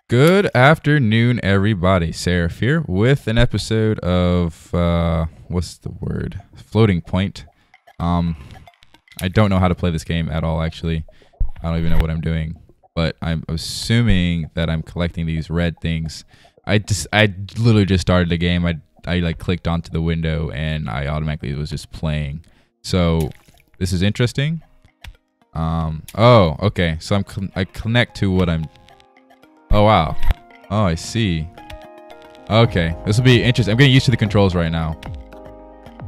Good afternoon, everybody. Seraph here with an episode of what's the word? Floating Point. I don't know how to play this game at all. Actually, I don't even know what I'm doing. But I'm assuming that I'm collecting these red things. I literally just started the game. I like clicked onto the window and I automatically was just playing. So this is interesting. Oh, okay. So I connect to what I'm. Oh, wow. Oh, I see. Okay. This will be interesting. I'm getting used to the controls right now.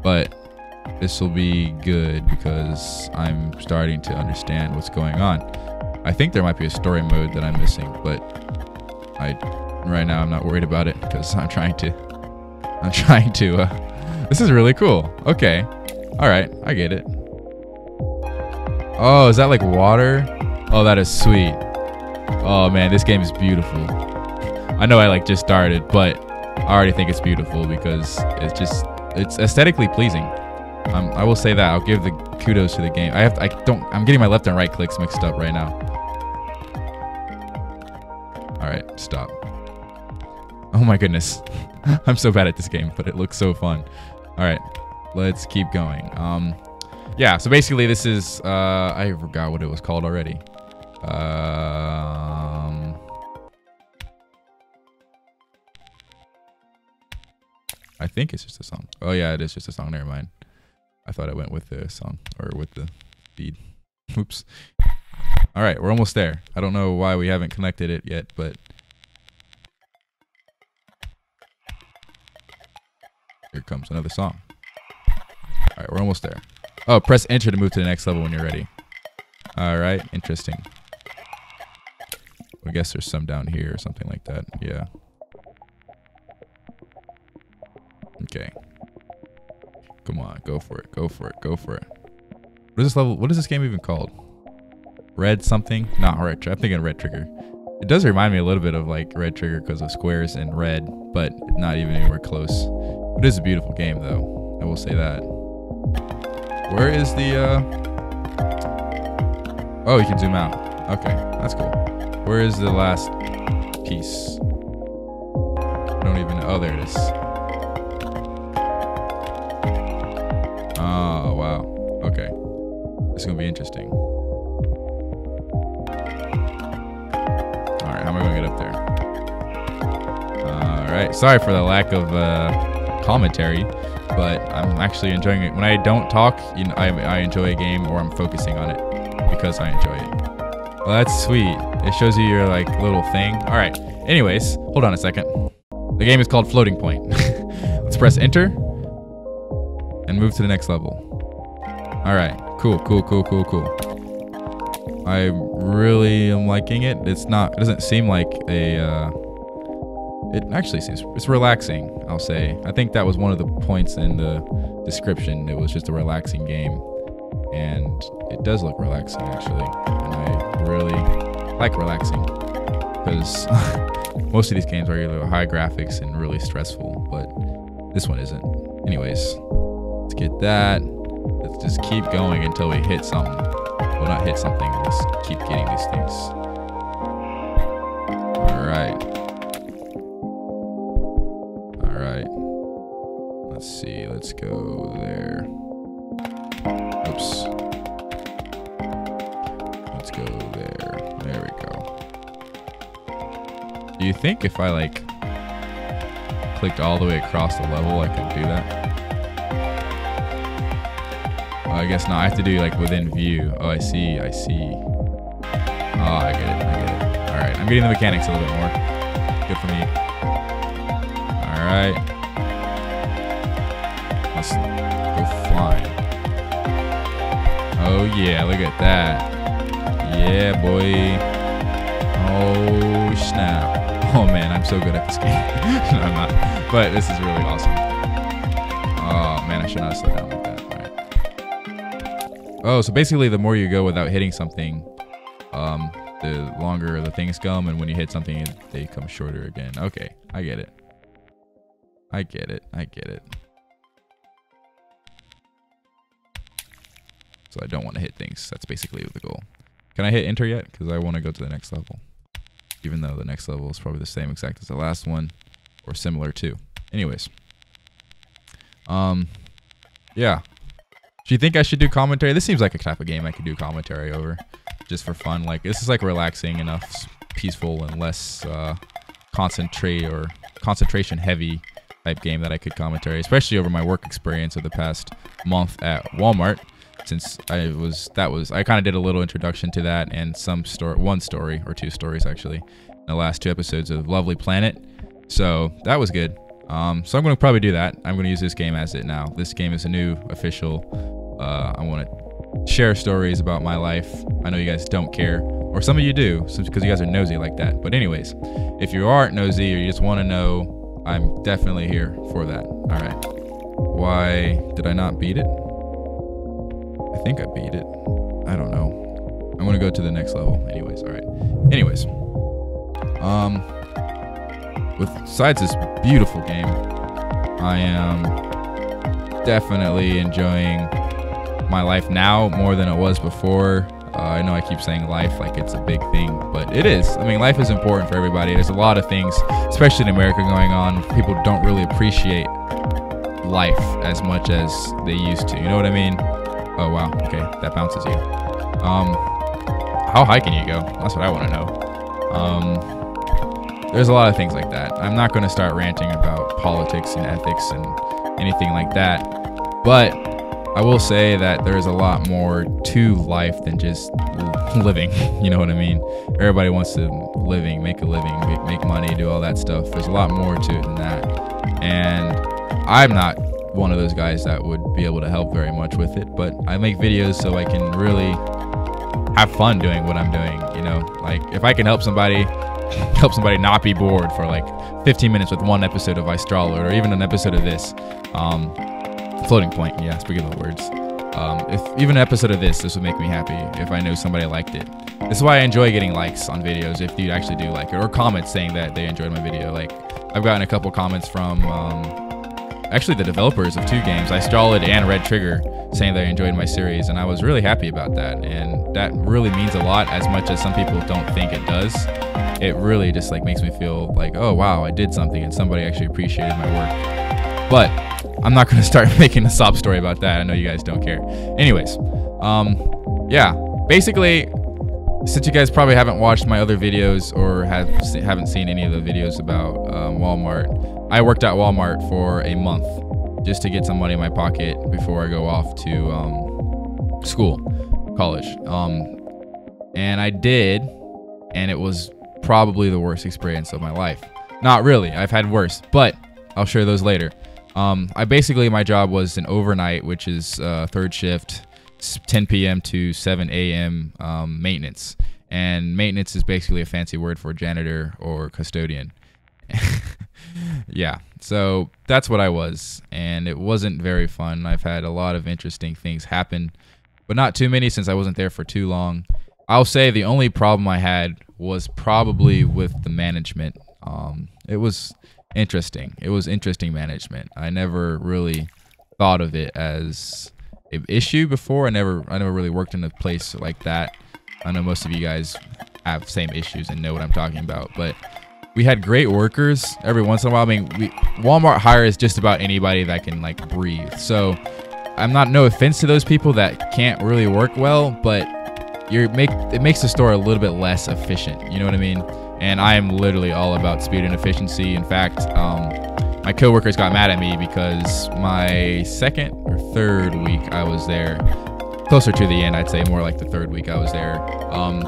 But this will be good because I'm starting to understand what's going on. I think there might be a story mode that I'm missing, but right now I'm not worried about it because I'm trying to this is really cool. Okay. All right. I get it. Oh, is that like water? Oh, that is sweet. Oh man, this game is beautiful. I know I like just started, but I already think it's beautiful because it's aesthetically pleasing. I will say that. I'll give the kudos to the game. I'm getting my left and right clicks mixed up right now. All right, stop. Oh my goodness. I'm so bad at this game, but it looks so fun. All right, let's keep going. Yeah, so basically this is I forgot what it was called already. I think it's just a song. Oh yeah, it is just a song. Never mind. I thought I went with the song or with the feed. Oops. All right, we're almost there. I don't know why we haven't connected it yet, but here comes another song. All right, we're almost there. Oh, press enter to move to the next level when you're ready. All right, interesting. I guess there's some down here or something like that. Yeah. Okay. Come on, go for it. Go for it. Go for it. What is this level? What is this game even called? Red something? Not Red Trigger. I'm thinking Red Trigger. It does remind me a little bit of like Red Trigger because of squares and red, but not even anywhere close. It is a beautiful game though. I will say that. Where is the Oh, you can zoom out. Okay, that's cool. Where is the last piece? I don't even know. Oh, there it is. Oh, wow. Okay. This is going to be interesting. Alright, how am I going to get up there? Alright, sorry for the lack of commentary, but I'm actually enjoying it. When I don't talk, you know, I enjoy a game or I'm focusing on it because I enjoy it. Well, that's sweet. It shows you your like little thing. All right. Anyways, hold on a second. The game is called Floating Point. Let's press enter and move to the next level. All right. Cool. Cool. Cool. Cool. Cool. I really am liking it. It doesn't seem like a. It actually seems it's relaxing. I'll say. I think that was one of the points in the description. It was just a relaxing game. And it does look relaxing actually, and I really like relaxing because most of these games are either high graphics and really stressful, but this one isn't. Anyways, let's get that. Let's just keep going until we hit something. Well, not hit something, let's keep getting these things. Alright, let's see, let's go there. Oops. Let's go there. There we go. Do you think if I like clicked all the way across the level I could do that? Oh, I guess not. I have to do like within view. Oh, I see. I see. Oh, I get it. I get it. Alright. I'm getting the mechanics a little bit more. Good for me. Alright. Let's go flying. Oh yeah, look at that. Yeah, boy. Oh, snap. Oh man, I'm so good at this game. No, I'm not. But this is really awesome. Oh man, I should not slow down like that. All right. Oh, so basically the more you go without hitting something, the longer the things come, and when you hit something, they come shorter again. Okay, I get it. I get it. I get it. So I don't want to hit things. That's basically the goal. Can I hit enter yet? Because I want to go to the next level. even though the next level is probably the same exact as the last one, or similar to. Anyways, yeah. Do you think I should do commentary? This seems like a type of game I could do commentary over, just for fun. Like, this is like relaxing enough, peaceful, and less concentration heavy type game that I could commentary, especially over my work experience of the past month at Walmart. Since I kind of did a little introduction to that and one story or two stories actually in the last 2 episodes of Lovely Planet. So that was good. So I'm going to probably do that. I'm going to use this game as it now. This game is a new official. I want to share stories about my life. I know you guys don't care, or some of you do, because you guys are nosy like that. But anyways, if you aren't nosy or you just want to know, I'm definitely here for that. All right. Why did I not beat it? I think I beat it. I don't know. I'm gonna go to the next level. Anyways, all right. Anyways, besides this beautiful game, I am definitely enjoying my life now more than it was before. I know I keep saying life like it's a big thing, but it is. I mean, life is important for everybody. There's a lot of things, especially in America, going on. People don't really appreciate life as much as they used to. You know what I mean? Oh, wow. Okay, that bounces you. How high can you go? That's what I want to know. There's a lot of things like that. I'm not going to start ranting about politics and ethics and anything like that. But I will say that there's a lot more to life than just living. You know what I mean? Everybody wants to make a living, make money, do all that stuff. There's a lot more to it than that. And I'm not one of those guys that would be able to help very much with it, but I make videos so I can really have fun doing what I'm doing. You know, like if I can help somebody not be bored for like 15 minutes with one episode of Istrala, or even an episode of this, floating point. Yeah, speaking of the words, if even an episode of this would make me happy if I know somebody liked it. This is why I enjoy getting likes on videos, if you actually do like it, or comments saying that they enjoyed my video. Like, I've gotten a couple comments from actually the developers of 2 games, Istralid and Red Trigger, saying they enjoyed my series, and I was really happy about that. And that really means a lot, as much as some people don't think it does. It really just like makes me feel like, oh wow, I did something and somebody actually appreciated my work. But I'm not going to start making a sob story about that. I know you guys don't care. Anyways, yeah, basically, since you guys probably haven't watched my other videos or haven't seen any of the videos about Walmart, I worked at Walmart for a month just to get some money in my pocket before I go off to college. And I did, and it was probably the worst experience of my life. Not really, I've had worse, but I'll share those later. My job was an overnight, which is third shift, 10 p.m. to 7 a.m. Maintenance. And maintenance is basically a fancy word for janitor or custodian. Yeah, so that's what I was, and it wasn't very fun. I've had a lot of interesting things happen, but not too many since I wasn't there for too long. I'll say the only problem I had was probably with the management. It was interesting. It was interesting management. I never really thought of it as an issue before. I never really worked in a place like that. I know most of you guys have same issues and know what I'm talking about, but we had great workers every once in a while. I mean, Walmart hires just about anybody that can like breathe. So I'm not, no offense to those people that can't really work well, but it makes the store a little bit less efficient. You know what I mean? And I am literally all about speed and efficiency. In fact, my coworkers got mad at me because my second or third week I was there, closer to the end, I'd say more like the third week I was there. One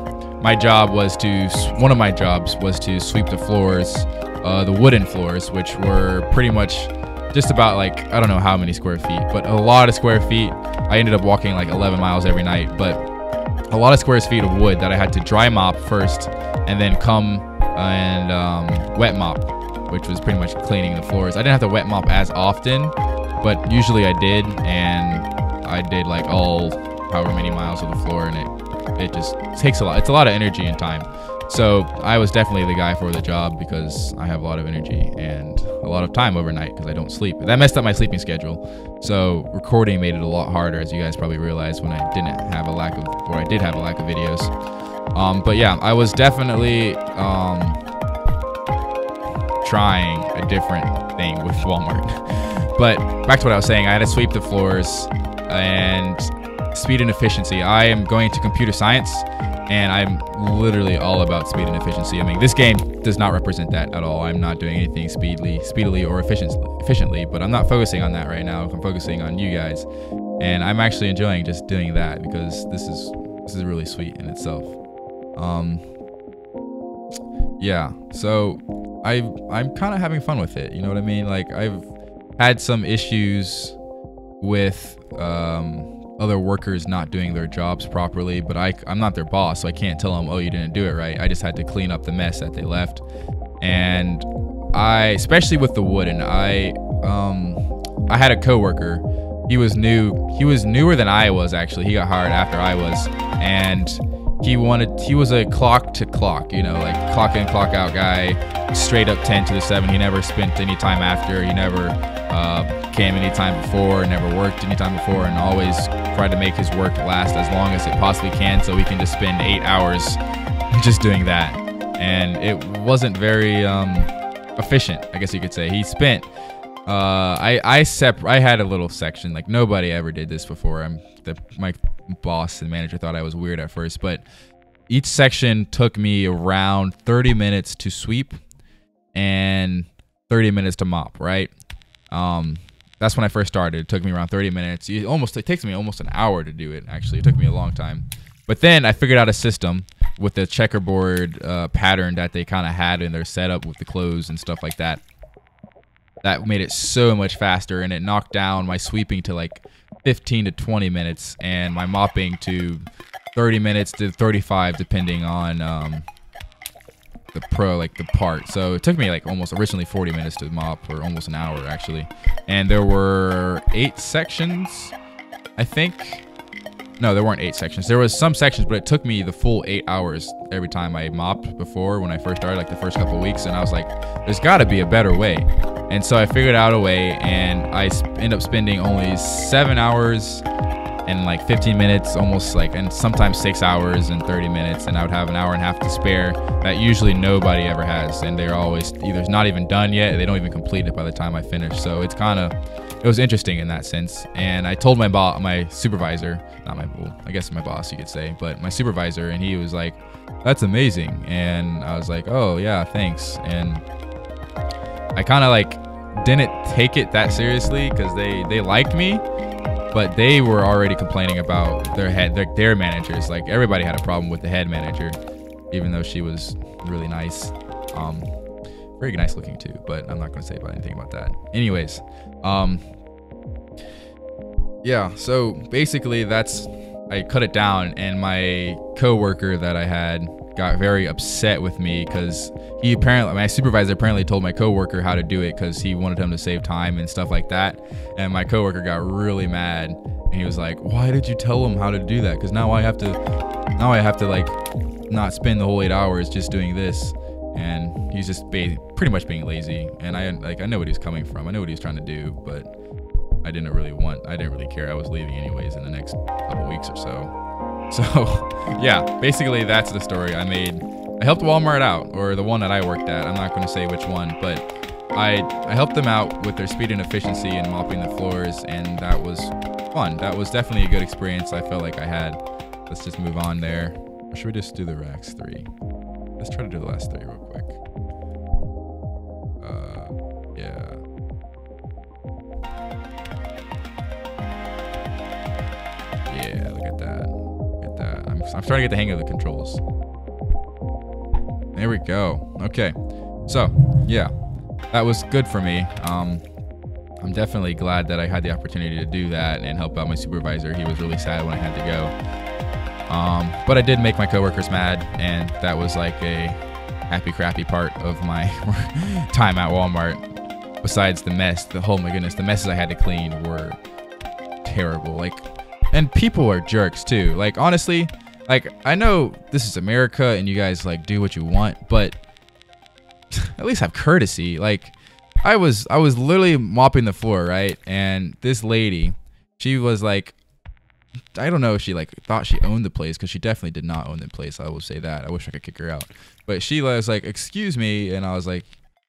of my jobs was to sweep the floors, the wooden floors, which were pretty much just about like, I don't know how many square feet, but a lot of square feet. I ended up walking like 11 miles every night, but a lot of square feet of wood that I had to dry mop first and then come and wet mop, which was pretty much cleaning the floors. I didn't have to wet mop as often, but usually I did, and I did like all however many miles of the floor, and it just takes a lot. It's a lot of energy and time. So I was definitely the guy for the job because I have a lot of energy and a lot of time overnight because I don't sleep. That messed up my sleeping schedule. So recording made it a lot harder, as you guys probably realized, when I did have a lack of videos. But yeah, I was definitely trying a different thing with Walmart. But back to what I was saying, I had to sweep the floors and speed and efficiency. I am going to computer science, and I'm literally all about speed and efficiency. I mean, this game does not represent that at all. I'm not doing anything speedily or efficiently, but I'm not focusing on that right now. I'm focusing on you guys, and I'm actually enjoying just doing that because this is really sweet in itself. Yeah, so I'm kind of having fun with it. You know what I mean? Like, I've had some issues with other workers not doing their jobs properly, but I'm not their boss, so I can't tell them, oh, you didn't do it right. I just had to clean up the mess that they left. And especially with the wooden, I had a coworker. He was newer than I was, actually. He got hired after I was, and he was a clock to clock, you know, like clock in, clock out guy, straight up 10 to the 7. He never spent any time after. He never came any time before, never worked any time before, and always tried to make his work last as long as it possibly can, so we can just spend 8 hours just doing that. And it wasn't very efficient, I guess you could say. He spent I had a little section. Like, nobody ever did this before. My boss and manager thought I was weird at first, but each section took me around 30 minutes to sweep and 30 minutes to mop, right? That's when I first started. It took me around 30 minutes. It takes me almost an hour to do it, actually. It took me a long time. But then I figured out a system with the checkerboard pattern that they kind of had in their setup with the clothes and stuff like that. That made it so much faster, and it knocked down my sweeping to like 15 to 20 minutes and my mopping to 30 minutes to 35, depending on the part. So it took me like almost originally 40 minutes to mop, or almost an hour actually. And there were 8 sections, I think. No, there weren't 8 sections. There was some sections, but it took me the full 8 hours every time I mopped before, when I first started, like the first couple of weeks. And I was like, there's got to be a better way. And so I figured out a way, and I end up spending only 7 hours and like 15 minutes, almost like, and sometimes 6 hours and 30 minutes. And I would have an hour and a half to spare that usually nobody ever has. And they're always either not even done yet, they don't even complete it by the time I finish. So it was interesting in that sense. And I told my supervisor, I guess my boss, you could say, but my supervisor, and he was like, that's amazing. And I was like, oh yeah, thanks. And I kind of like didn't take it that seriously, because they liked me, but they were already complaining about their managers. Like, everybody had a problem with the head manager, even though she was really nice. Very nice looking too, but I'm not going to say anything about that. Anyways, yeah, so basically I cut it down, and my coworker that I had got very upset with me, because my supervisor apparently told my coworker how to do it, because he wanted him to save time and stuff like that. And my coworker got really mad, and he was like, why did you tell him how to do that? Because now I have to like not spend the whole 8 hours just doing this. And he's just pretty much being lazy. And I know what he's coming from. I know what he's trying to do, but I didn't really care. I was leaving anyways in the next couple weeks or so. So yeah, basically that's the story. I helped Walmart out, or the one that I worked at. I'm not going to say which one, but I helped them out with their speed and efficiency and mopping the floors, and that was fun. That was definitely a good experience I felt like I had. Let's just move on there. Or should we just do the last 3? Let's try to do the last 3 real quick. Yeah. Yeah, look at that. Look at that. I'm starting to get the hang of the controls. There we go. Okay. So, yeah. That was good for me. I'm definitely glad that I had the opportunity to do that and help out my supervisor. He was really sad when I had to go. But I did make my coworkers mad, and that was like a happy crappy part of my time at Walmart. Besides the mess, oh my goodness, the messes I had to clean were terrible. Like, and people are jerks too. Like, honestly, like, I know this is America and you guys like do what you want, but at least have courtesy. Like, I was literally mopping the floor, right? And this lady, she was like I don't know if she like thought she owned the place, because she definitely did not own the place. I will say that. I wish I could kick her out. But she was like, "Excuse me," and I was like,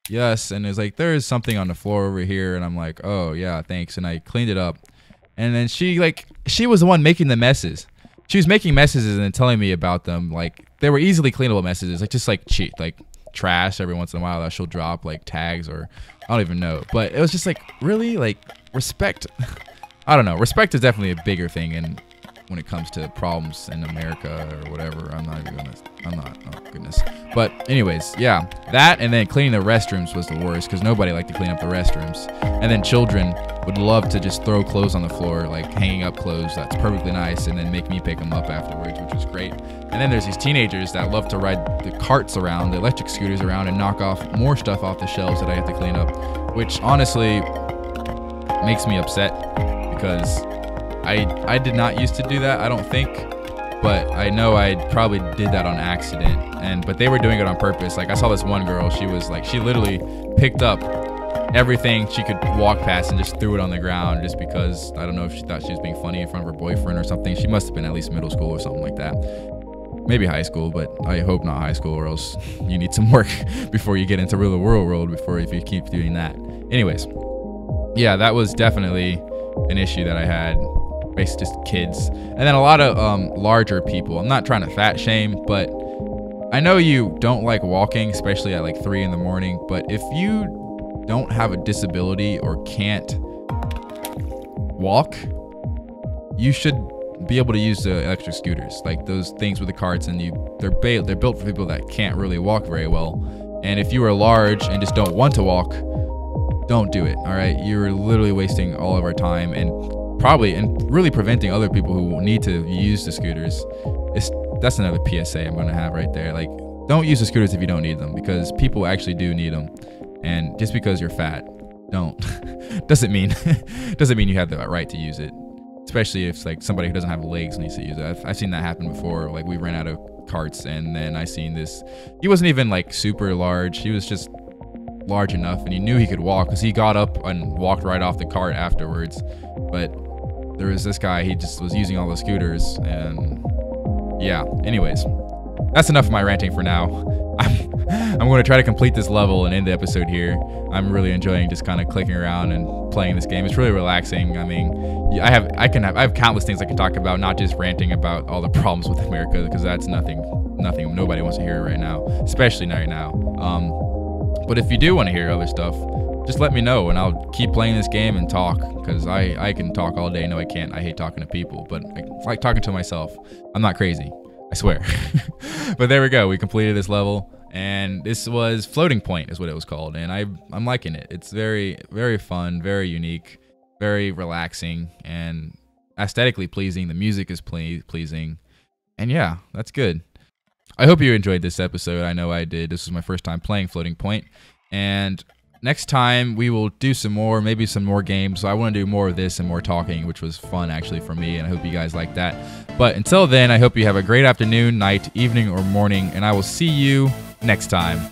"Yes." And it was like, "There is something on the floor over here," and I'm like, "Oh yeah, thanks." And I cleaned it up, and then she was the one making the messes. She was making messes and then telling me about them. Like they were easily cleanable messes, like just like cheat, like trash every once in a while that she'll drop, like tags or I don't even know. But it was just like, really, like respect. I don't know. Respect is definitely a bigger thing, and when it comes to problems in America or whatever, I'm not. Oh goodness. But anyways, yeah, that and then cleaning the restrooms was the worst, because nobody liked to clean up the restrooms. And then children would love to just throw clothes on the floor, like hanging up clothes. That's perfectly nice, and then make me pick them up afterwards, which was great. And then there's these teenagers that love to ride the carts around, the electric scooters around, and knock off more stuff off the shelves that I have to clean up, which honestly makes me upset, because I did not used to do that, I don't think, but I know I probably did that on accident. But they were doing it on purpose. Like I saw this one girl, she was like, she literally picked up everything she could walk past and just threw it on the ground, just because, I don't know if she thought she was being funny in front of her boyfriend or something. She must have been at least middle school or something like that. Maybe high school, but I hope not high school, or else you need some work before you get into real world if you keep doing that. Anyways, yeah, that was definitely an issue that I had. Basically just kids, and then a lot of larger people. I'm not trying to fat shame, but I know you don't like walking, especially at like 3 in the morning, but if you don't have a disability or can't walk, you should be able to use the electric scooters, like those things with the carts, and they're built for people that can't really walk very well. And if you are large and just don't want to walk, don't do it. All right, you're literally wasting all of our time, and really preventing other people who need to use the scooters. That's another PSA I'm gonna have right there. Like, don't use the scooters if you don't need them, because people actually do need them. And just because you're fat, don't doesn't mean you have the right to use it. Especially if it's like somebody who doesn't have legs needs to use it. I've seen that happen before. Like we ran out of carts, and then I seen this. He wasn't even like super large. He was just large enough, and he knew he could walk, because he got up and walked right off the cart afterwards. But there was this guy, he just was using all the scooters, and yeah, anyways, that's enough of my ranting for now. I'm going to try to complete this level and end the episode here. I'm really enjoying just kind of clicking around and playing this game. It's really relaxing. I mean, I have countless things I can talk about, not just ranting about all the problems with America, because that's nothing nobody wants to hear right now, especially right now. But if you do want to hear other stuff, just let me know, and I'll keep playing this game and talk, because I can talk all day. No, I can't. I hate talking to people, but I like talking to myself. I'm not crazy, I swear. But there we go. We completed this level, and this was Floating Point is what it was called, and I'm liking it. It's very, very fun, very unique, very relaxing, and aesthetically pleasing. The music is pleasing, and yeah, that's good. I hope you enjoyed this episode. I know I did. This was my first time playing Floating Point, and next time we will do maybe some more games. So I want to do more of this and more talking, which was fun actually for me, and I hope you guys like that. But until then, I hope you have a great afternoon, night, evening, or morning, and I will see you next time.